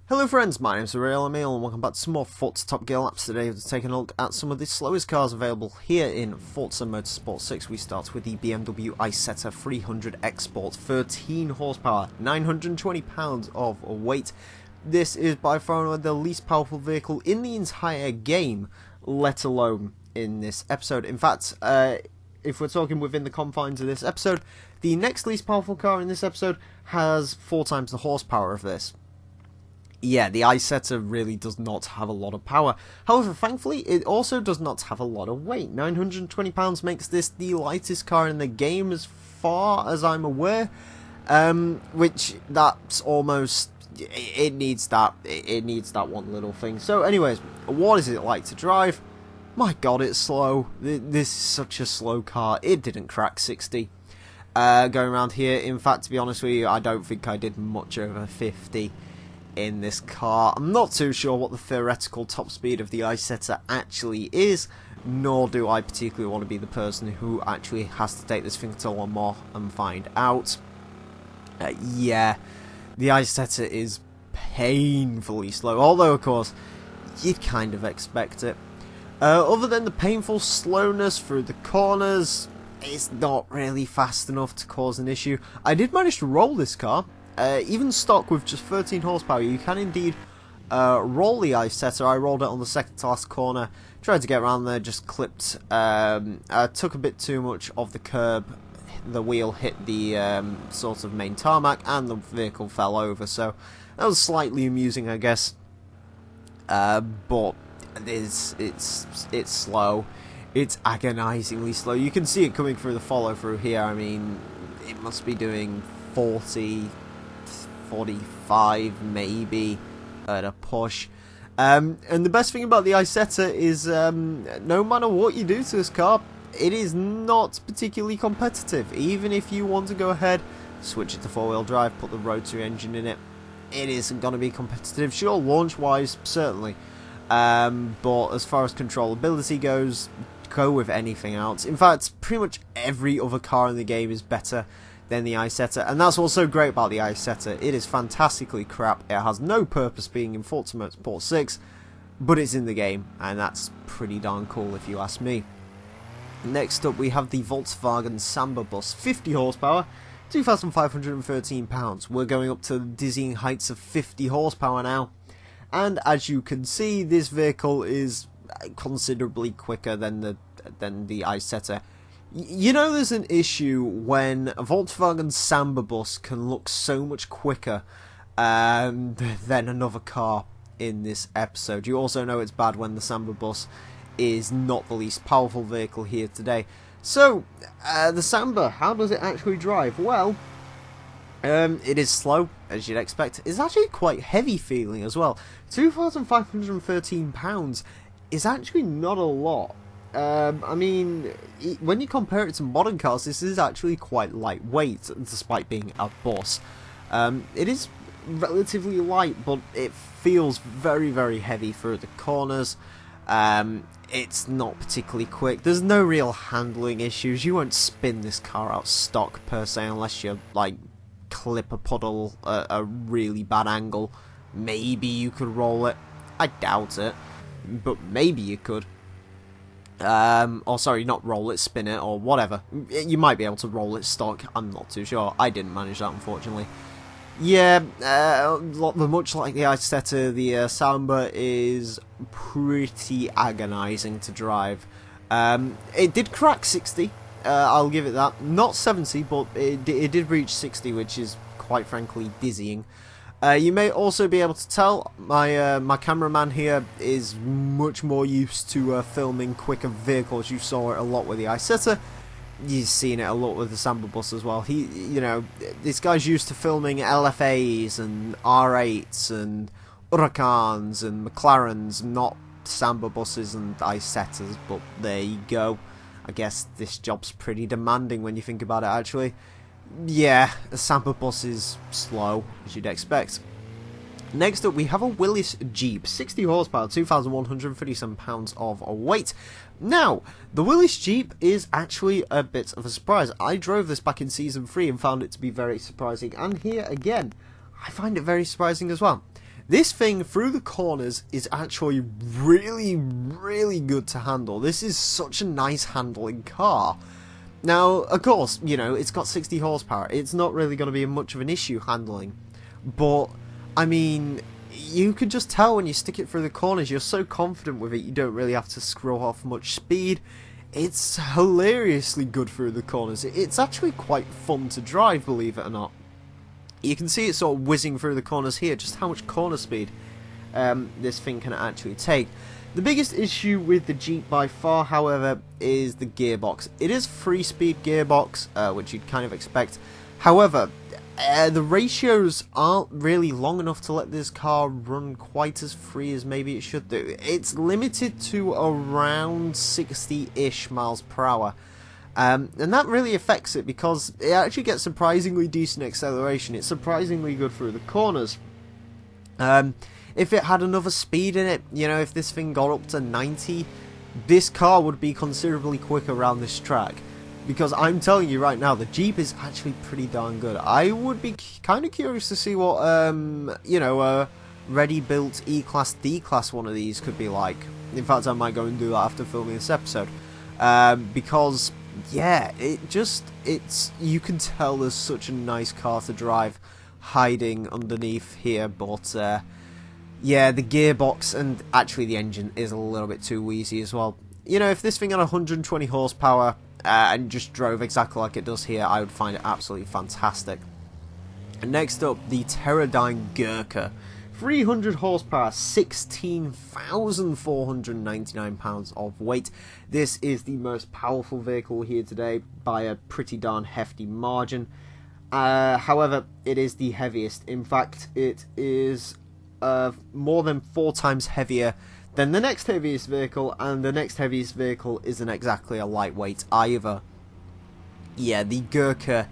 Hello friends, my name's Emile and welcome back to some more Forza Top Gear Laps. Today we're taking a look at some of the slowest cars available here in Forza Motorsport 6. We start with the BMW Isetta 300 X Sport, 13 horsepower, 920 pounds of weight. This is by far the least powerful vehicle in the entire game, let alone in this episode. In fact, if we're talking within the confines of this episode, the next least powerful car in this episode has 4 times the horsepower of this. Yeah, the Isetta really does not have a lot of power. However, thankfully, it also does not have a lot of weight. 920 pounds makes this the lightest car in the game as far as I'm aware. Which, that's almost... It needs that one little thing. So anyways, what is it like to drive? My god, it's slow. This is such a slow car. It didn't crack 60. Going around here, in fact, to be honest with you, I don't think I did much over 50. In this car. I'm not too sure what the theoretical top speed of the Isetta actually is, nor do I particularly want to be the person who actually has to take this thing to Le Mans and find out. Yeah, the Isetta is painfully slow, although of course you'd kind of expect it. Other than the painful slowness through the corners, it's not really fast enough to cause an issue. I did manage to roll this car. Even stock with just 13 horsepower, you can indeed roll the Isetta. I rolled it on the second to last corner, tried to get around there, just clipped. I took a bit too much of the curb. The wheel hit the sort of main tarmac, and the vehicle fell over. So that was slightly amusing, I guess. But it's slow. It's agonizingly slow. You can see it coming through the follow through here. I mean, it must be doing 40. 45 maybe at a push. And the best thing about the Isetta is no matter what you do to this car, it is not particularly competitive. Even if you want to go ahead, switch it to 4-wheel drive, put the rotary engine in it, it isn't going to be competitive. Sure, launch wise certainly, but as far as controllability goes, go with anything else. In fact, pretty much every other car in the game is better than the Isetta, and that's what's so great about the Isetta. It is fantastically crap. It has no purpose being in Forza Motorsport 6, but it's in the game, and that's pretty darn cool if you ask me. Next up we have the Volkswagen Samba Bus, 50 horsepower, 2,513 pounds. We're going up to the dizzying heights of 50 horsepower now, and as you can see, this vehicle is considerably quicker than the Isetta. You know, there's an issue when a Volkswagen Samba Bus can look so much quicker than another car in this episode. You also know it's bad when the Samba Bus is not the least powerful vehicle here today. So, the Samba, how does it actually drive? Well, it is slow, as you'd expect. It's actually quite heavy feeling as well. 2,513 pounds is actually not a lot. I mean, when you compare it to modern cars, this is actually quite lightweight, despite being a bus. It is relatively light, but it feels very, very heavy through the corners. It's not particularly quick. There's no real handling issues. You won't spin this car out stock, per se, unless you, like, clip a puddle at a really bad angle. Maybe you could roll it. I doubt it, but maybe you could. Or sorry, not roll it, spin it, or whatever. You might be able to roll it stock, I'm not too sure. I didn't manage that, unfortunately. Yeah, much like the Isetta, the Samba is pretty agonizing to drive. It did crack 60, I'll give it that. Not 70, but it did reach 60, which is quite frankly dizzying. You may also be able to tell my cameraman here is much more used to filming quicker vehicles. You saw it a lot with the Isetta. You've seen it a lot with the Samba Bus as well. This guy's used to filming LFAs and R8s and Huracans and McLarens, not Samba Buses and Isettas. But there you go. I guess this job's pretty demanding when you think about it, actually. Yeah, the Samba Bus is slow, as you'd expect. Next up, we have a Willys Jeep, 60 horsepower, 2,137 pounds of weight. Now, the Willys Jeep is actually a bit of a surprise. I drove this back in Season 3 and found it to be very surprising, and here again, I find it very surprising as well. This thing through the corners is actually really, really good to handle. This is such a nice handling car. Now, of course, you know, it's got 60 horsepower. It's not really going to be much of an issue handling. But, I mean, you can just tell when you stick it through the corners, you're so confident with it, you don't really have to screw off much speed. It's hilariously good through the corners. It's actually quite fun to drive, believe it or not. You can see it sort of whizzing through the corners here, just how much corner speed this thing can actually take. The biggest issue with the Jeep by far, however, is the gearbox. It is 3-speed gearbox, which you'd kind of expect. However, the ratios aren't really long enough to let this car run quite as free as maybe it should do. It's limited to around 60-ish miles per hour. And that really affects it because it actually gets surprisingly decent acceleration. It's surprisingly good through the corners. If it had another speed in it, you know, if this thing got up to 90, this car would be considerably quicker around this track. Because I'm telling you right now, the Jeep is actually pretty darn good. I would be kind of curious to see what, you know, a ready-built E-Class, D-Class one of these could be like. In fact, I might go and do that after filming this episode. Because, yeah, you can tell there's such a nice car to drive hiding underneath here, but, yeah, the gearbox and actually the engine is a little bit too wheezy as well. You know, if this thing had 120 horsepower and just drove exactly like it does here, I would find it absolutely fantastic. And next up, the Terradyne Gurkha. 300 horsepower, 16,499 pounds of weight. This is the most powerful vehicle here today by a pretty darn hefty margin. However, it is the heaviest. In fact, it is more than 4 times heavier than the next heaviest vehicle, and the next heaviest vehicle isn't exactly a lightweight either. Yeah, the Gurkha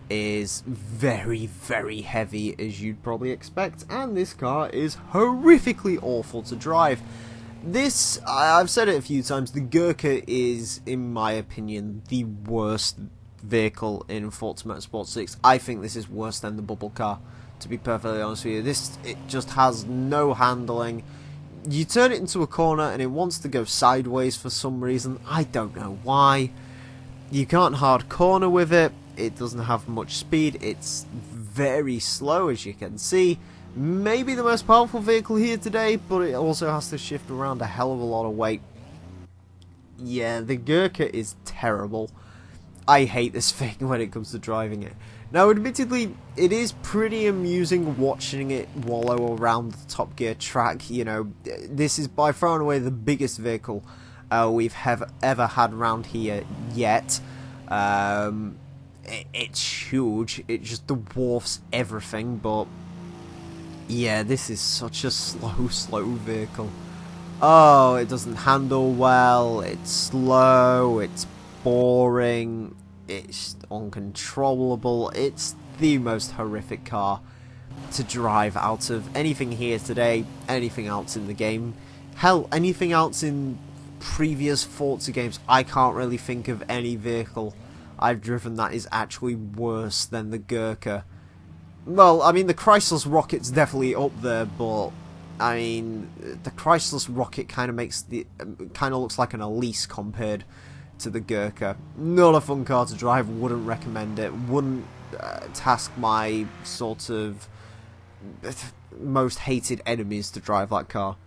is very, very heavy, as you'd probably expect, and this car is horrifically awful to drive. This, I've said it a few times, the Gurkha is, in my opinion, the worst vehicle in Forza Motorsport 6. I think this is worse than the bubble car, to be perfectly honest with you. It just has no handling. You turn it into a corner and it wants to go sideways for some reason. I don't know why. You can't hard corner with it. It doesn't have much speed. It's very slow, as you can see. Maybe the most powerful vehicle here today, but it also has to shift around a hell of a lot of weight. Yeah, the Gurkha is terrible. I hate this thing when it comes to driving it. Now, admittedly, it is pretty amusing watching it wallow around the Top Gear track. You know, this is by far and away the biggest vehicle we've ever had around here yet. It's huge. It just dwarfs everything, but yeah, this is such a slow vehicle. Oh, it doesn't handle well, it's slow, it's boring, it's uncontrollable. It's the most horrific car to drive out of anything here today, anything else in the game. Hell, anything else in previous Forza games. I can't really think of any vehicle I've driven that is actually worse than the Gurkha. Well, I mean, the Chrysler's Rocket's definitely up there, but I mean, the Chrysler's Rocket kind of looks like an Elise compared to the Gurkha. Not a fun car to drive. Wouldn't recommend it. Wouldn't task my sort of most hated enemies to drive that car.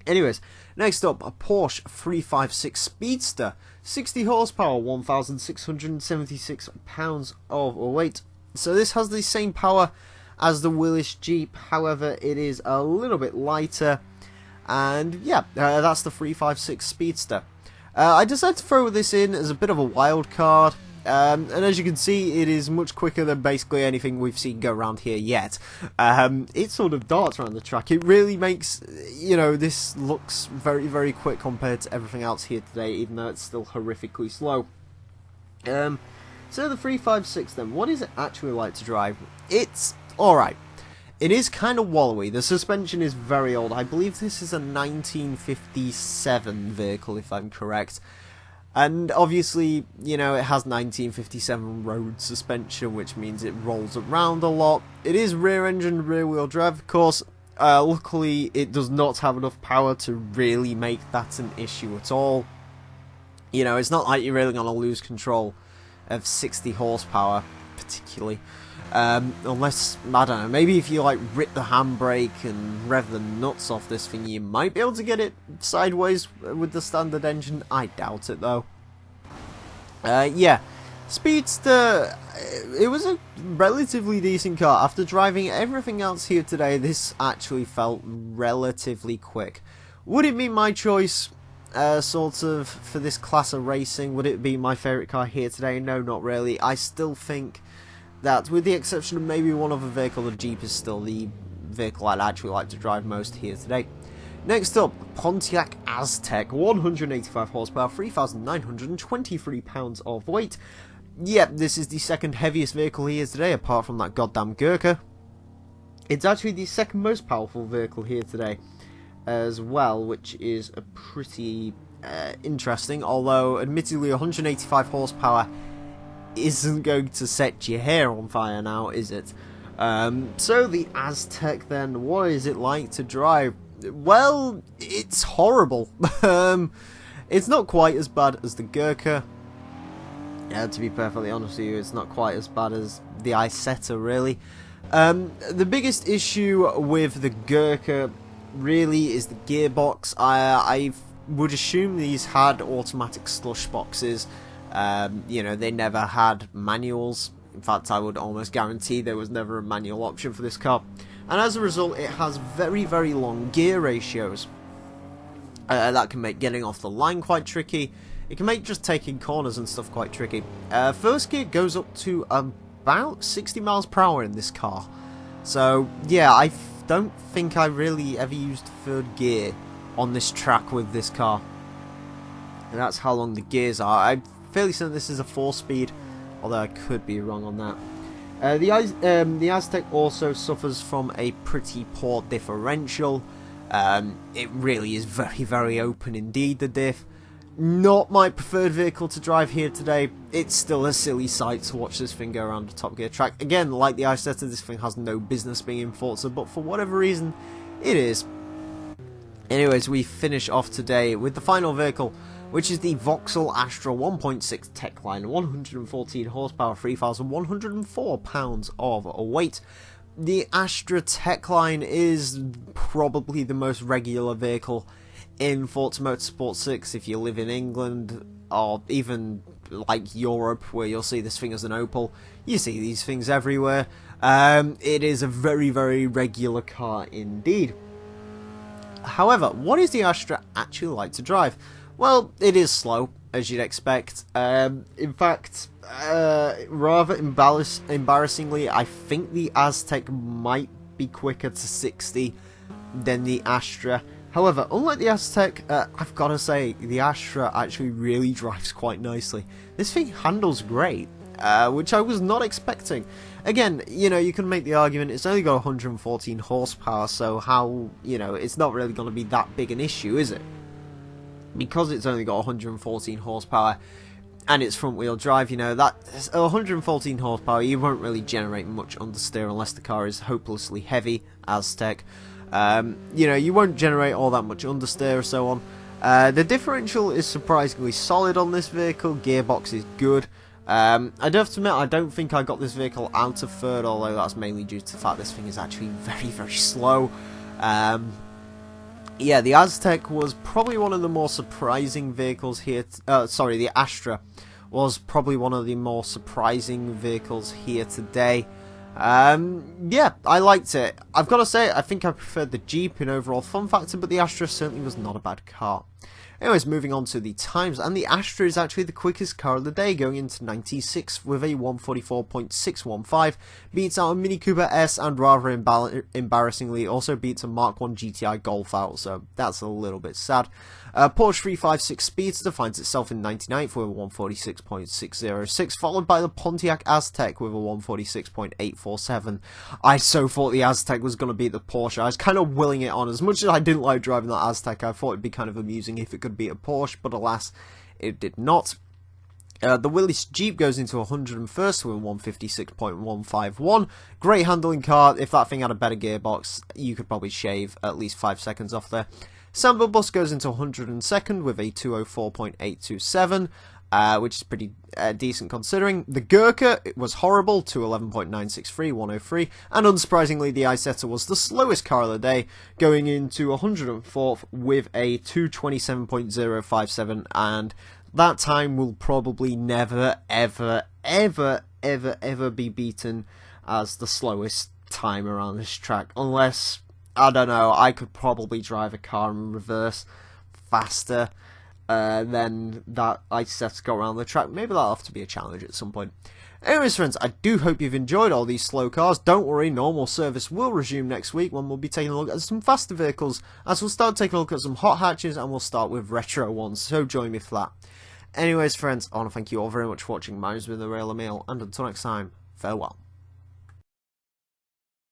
Anyways, next up, a Porsche 356 Speedster, 60 horsepower, 1,676 pounds of weight. So this has the same power as the Willys Jeep, however it is a little bit lighter, and yeah, that's the 356 Speedster. I decided to throw this in as a bit of a wild card, and as you can see, it is much quicker than basically anything we've seen go around here yet. It sort of darts around the track. It really makes, you know, this looks very, very quick compared to everything else here today, even though it's still horrifically slow. So the 356 then, what is it actually like to drive? It's alright. It is kind of wallowy. The suspension is very old. I believe this is a 1957 vehicle, if I'm correct. And obviously, you know, it has 1957 road suspension, which means it rolls around a lot. It is rear-engine, rear-wheel drive, of course. Luckily, it does not have enough power to really make that an issue at all. You know, it's not like you're really going to lose control of 60 horsepower, particularly. Unless, I don't know, maybe if you, like, rip the handbrake and rev the nuts off this thing, you might be able to get it sideways with the standard engine. I doubt it, though. Yeah. Speedster, it was a relatively decent car. After driving everything else here today, this actually felt relatively quick. Would it be my choice, sort of, for this class of racing? Would it be my favourite car here today? No, not really. I still think that, with the exception of maybe one other vehicle, the Jeep is still the vehicle I'd actually like to drive most here today. Next up, Pontiac Aztek, 185 horsepower, 3,923 pounds of weight. Yep, this is the second heaviest vehicle here today, apart from that goddamn Gurkha. It's actually the second most powerful vehicle here today as well, which is a pretty interesting, although admittedly 185 horsepower isn't going to set your hair on fire now, is it? So the Aztek then, what is it like to drive? Well, it's horrible. It's not quite as bad as the Gurkha. Yeah, to be perfectly honest with you, it's not quite as bad as the Isetta, really. The biggest issue with the Gurkha really is the gearbox. I would assume these had automatic slush boxes. You know, they never had manuals. In fact, I would almost guarantee there was never a manual option for this car. And as a result, it has very, very long gear ratios. That can make getting off the line quite tricky. It can make just taking corners and stuff quite tricky. First gear goes up to about 60 miles per hour in this car. So, yeah, I don't think I really ever used third gear on this track with this car. And that's how long the gears are. I'm fairly certain this is a 4-speed, although I could be wrong on that. The Aztek also suffers from a pretty poor differential. It really is very, very open indeed, the diff. Not my preferred vehicle to drive here today. It's still a silly sight to watch this thing go around a Top Gear track. Again, like the Isetta, this thing has no business being in Forza, but for whatever reason, it is. Anyways, we finish off today with the final vehicle, which is the Vauxhall Astra 1.6 Techline, 114 horsepower, 3,104 pounds of weight. The Astra Techline is probably the most regular vehicle in Forza Motorsport 6 if you live in England, or even like Europe, where you'll see this thing as an Opel. You see these things everywhere. It is a very, very regular car indeed. However, what is the Astra actually like to drive? Well, it is slow, as you'd expect. In fact, rather embarrassingly, I think the Aztek might be quicker to 60 than the Astra. However, unlike the Aztek, I've got to say, the Astra actually really drives quite nicely. This thing handles great, which I was not expecting. Again, you know, you can make the argument it's only got 114 horsepower, so how, you know, it's not really going to be that big an issue, is it? Because it's only got 114 horsepower and it's front wheel drive, you know, that 114 horsepower, you won't really generate much understeer unless the car is hopelessly heavy, Aztek. You know, you won't generate all that much understeer or so on. The differential is surprisingly solid on this vehicle. Gearbox is good. I do have to admit, I don't think I got this vehicle out of third, although that's mainly due to the fact this thing is actually very, very slow. Yeah, the Aztek was probably one of the more surprising vehicles here. Sorry, the Astra was probably one of the more surprising vehicles here today. Yeah, I liked it. I've got to say, I think I preferred the Jeep in overall fun factor, but the Astra certainly was not a bad car. Anyways, moving on to the times, and the Astra is actually the quickest car of the day, going into 96 with a 144.615, beats out a Mini Cooper S, and rather embarrassingly also beats a Mark 1 GTI Golf out, so that's a little bit sad. Porsche 356 Speedster finds itself in 99th with a 146.606, followed by the Pontiac Aztek with a 146.847. I so thought the Aztek was going to beat the Porsche. I was kind of willing it on. As much as I didn't like driving that Aztek, I thought it'd be kind of amusing if it could beat a Porsche, but alas, it did not. The Willys Jeep goes into 101st with 156.151. Great handling car. If that thing had a better gearbox, you could probably shave at least 5 seconds off there. Samba Bus goes into 102nd with a 204.827. Which is pretty decent considering. The Gurkha was horrible, 211.963, 103, and unsurprisingly the Isetta was the slowest car of the day, going into 104th with a 227.057, and that time will probably never, ever, ever, ever, ever be beaten as the slowest time around this track, unless, I don't know, I could probably drive a car in reverse faster then that Isetta got around the track. Maybe that'll have to be a challenge at some point. Anyways, friends, I do hope you've enjoyed all these slow cars. Don't worry, normal service will resume next week when we'll be taking a look at some faster vehicles, as we'll start taking a look at some hot hatches, and we'll start with retro ones, so join me for that. Anyways, friends, I want to thank you all very much for watching. My name's been the Real Emile, and until next time, farewell.